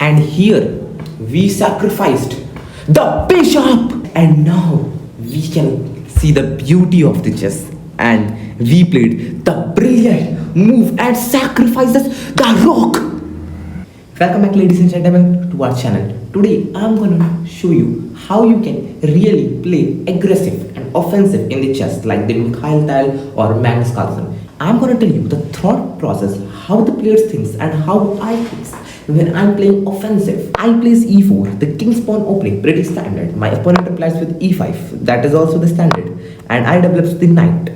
And here we sacrificed the bishop, and now we can see the beauty of the chess. And we played the brilliant move and sacrifices the rook. Welcome back, ladies and gentlemen, to our channel. Today I'm gonna show you how you can really play aggressive and offensive in the chess like the Mikhail Tal or Magnus Carlsen. I'm gonna tell you the thought process, how the players thinks and how I think. When I'm playing offensive, I place e4, the king's pawn opening, pretty standard. My opponent replies with e5, that is also the standard, and I develops the knight.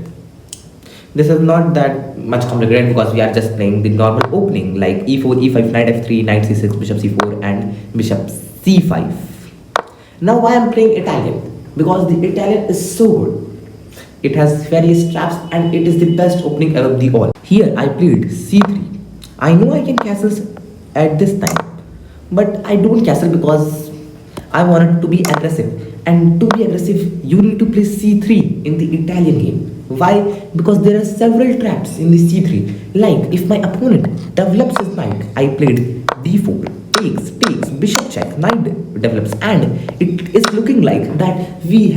This is not that much complicated because we are just playing the normal opening like e4, e5, knight f3, knight c6, bishop c4 and bishop c5. Now why I'm playing Italian? Because the Italian is so good. It has various traps and it is the best opening out of the all. Here I played c3. I know I can castle at this time, but I don't castle because I wanted to be aggressive. And to be aggressive, you need to play c3 in the Italian game. Why? Because there are several traps in the c3. Like if my opponent develops his knight, I played d4, takes, bishop check, knight develops, and it is looking like that we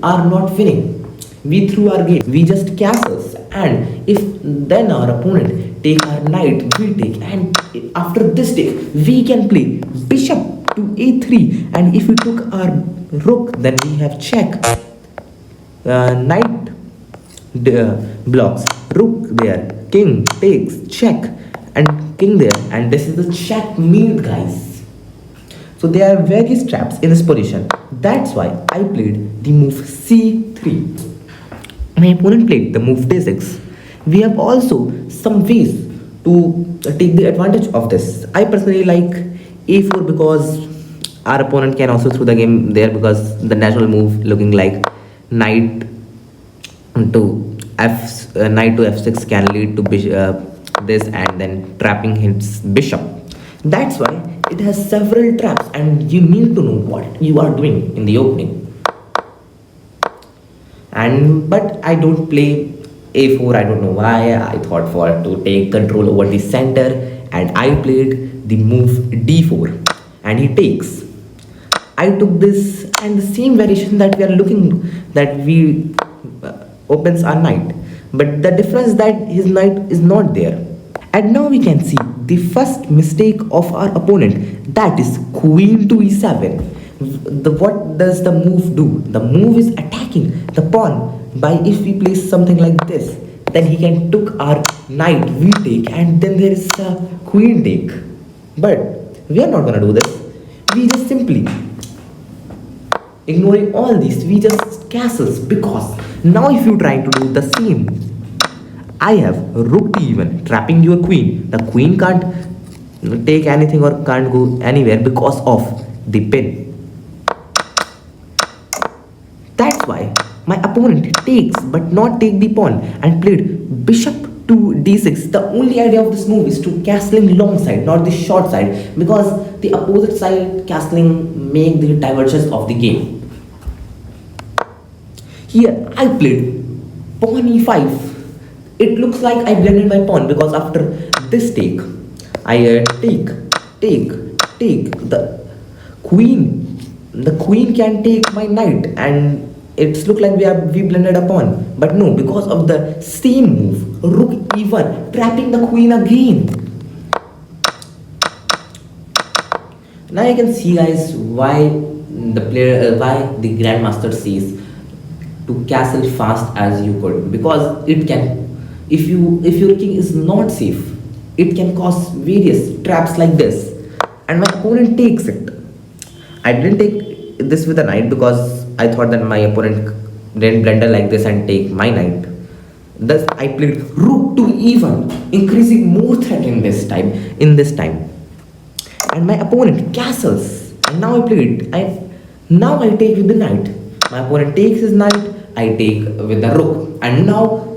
are not winning. We threw our game, we just castles, and if then our opponent take our knight, we take, and after this take, we can play bishop to a3, and if we took our rook, then we have check. Knight blocks, rook there, king takes, check, and king there, and this is the checkmate, guys. So there are various traps in this position. That's why I played the move c3. My opponent played the move d6. We have also some ways to take the advantage of this. I personally like a4 because our opponent can also throw the game there because the natural move looking like knight to f6 can lead to this and then trapping his bishop. That's why it has several traps and you need to know what you are doing in the opening. But I don't play a4. I don't know why. I thought for to take control over the center, and I played the move d4 and he takes. I took this and the same variation that we are looking, that we opens our knight, but the difference that his knight is not there. And now we can see the first mistake of our opponent, that is queen to e7. What does the move do? The move is attacking the pawn by, if we place something like this, then he can took our knight, we take, and then there is a queen take. But we are not gonna do this. We just simply ignoring all these, we just castles, because now if you try to do the same, I have rook to e1 trapping your queen. The queen can't take anything or can't go anywhere because of the pin. That's why my opponent takes but not take the pawn and played bishop to d6. The only idea of this move is to castling long side, not the short side, because the opposite side castling make the divergence of the game. Here I played pawn e5. It looks like I blended my pawn because after this take, I take. The queen can take my knight, and it's look like we blended a pawn, but no, because of the same move, rook e1 trapping the queen again. Now you can see, guys, why the grandmaster says to castle fast as you could, because it can, if your king is not safe, it can cause various traps like this, and my opponent takes it. I didn't take this with a knight because I thought that my opponent didn't blunder like this and take my knight. Thus I played rook to e1, increasing more threat in this time. And my opponent castles, and now I take with the knight. My opponent takes his knight, I take with the rook, and now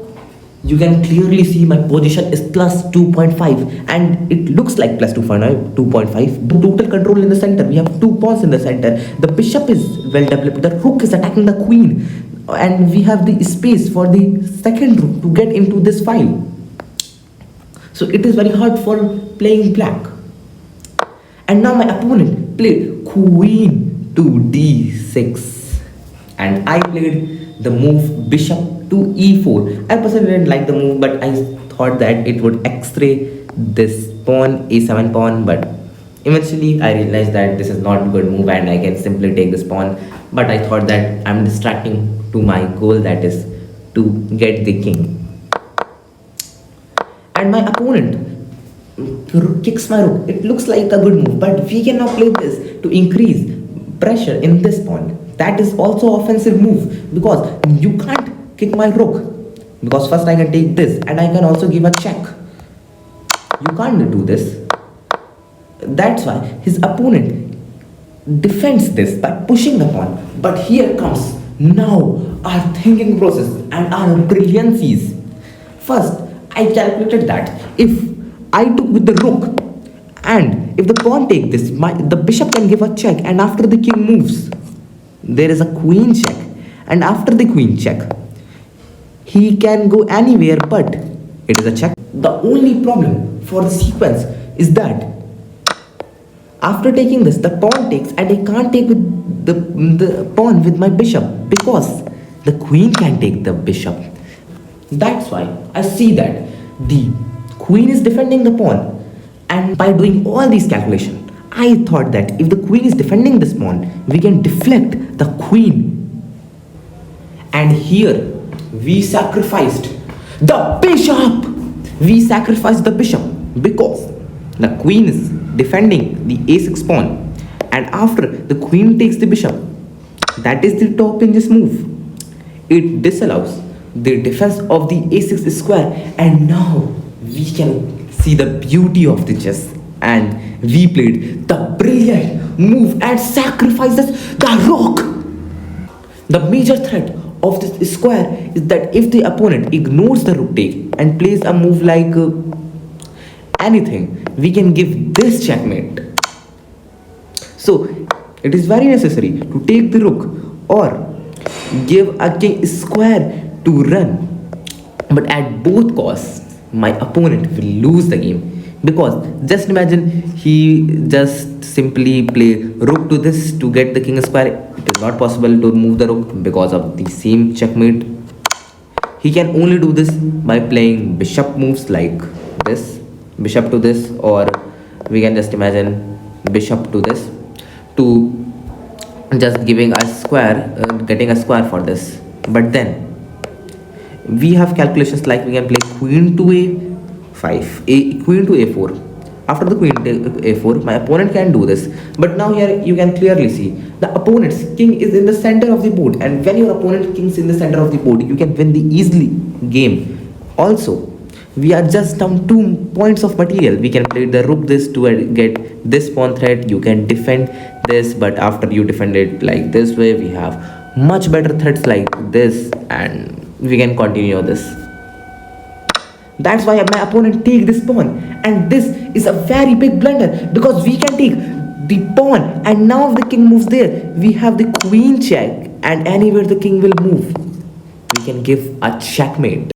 you can clearly see my position is plus 2.5, and it looks like plus 2.5. Total control in the center. We have two pawns in the center. The bishop is well developed. The rook is attacking the queen, and we have the space for the second rook to get into this file. So it is very hard for playing black. And now my opponent played queen to d6, and I played the move bishop to e4. I personally didn't like the move, but I thought that it would x-ray this pawn, a7 pawn, but eventually I realized that this is not a good move and I can simply take this pawn. But I thought that I'm distracting to my goal, that is to get the king. And my opponent kicks my rook. It looks like a good move, but we can now play this to increase pressure in this pawn. That is also offensive move, because you can't kick my rook, because first I can take this and I can also give a check. You can't do this. That's why his opponent defends this by pushing the pawn. But here comes now our thinking process and our brilliancies. First, I calculated that if I took with the rook, and if the pawn take this, the bishop can give a check, and after the king moves, there is a queen check, and after the queen check, he can go anywhere, but it is a check. The only problem for the sequence is that after taking this, the pawn takes, and I can't take with the pawn with my bishop, because the queen can take the bishop. That's why I see that the queen is defending the pawn, and by doing all these calculations, I thought that if the queen is defending this pawn, we can deflect the queen. And here we sacrificed the bishop. We sacrificed the bishop because the queen is defending the a6 pawn, and after the queen takes the bishop, that is the top in this move. It disallows the defense of the a6 square, and now we can see the beauty of the chess, and we played the brilliant move and sacrifices the rook. The major threat of this square is that if the opponent ignores the rook take and plays a move like anything, we can give this checkmate. So it is very necessary to take the rook or give a king square to run, but at both costs my opponent will lose the game, because just imagine he just simply play rook to this to get the king square. It is not possible to move the rook because of the same checkmate. He can only do this by playing bishop moves like this, bishop to this, or we can just imagine bishop to this, to just giving a square, getting a square for this. But then we have calculations like we can play queen to a5, queen to a4. After the queen to a4, my opponent can do this. But now here you can clearly see the opponent's king is in the center of the board, and when your opponent king is in the center of the board, you can win the easily game. Also, we are just down 2 points of material. We can play the rook this to get this pawn threat. You can defend this, but after you defend it like this way, we have much better threats like this, and we can continue this. That's why my opponent take this pawn, and this is a very big blunder, because we can take the pawn, and now if the king moves there, we have the queen check, and anywhere the king will move, we can give a checkmate.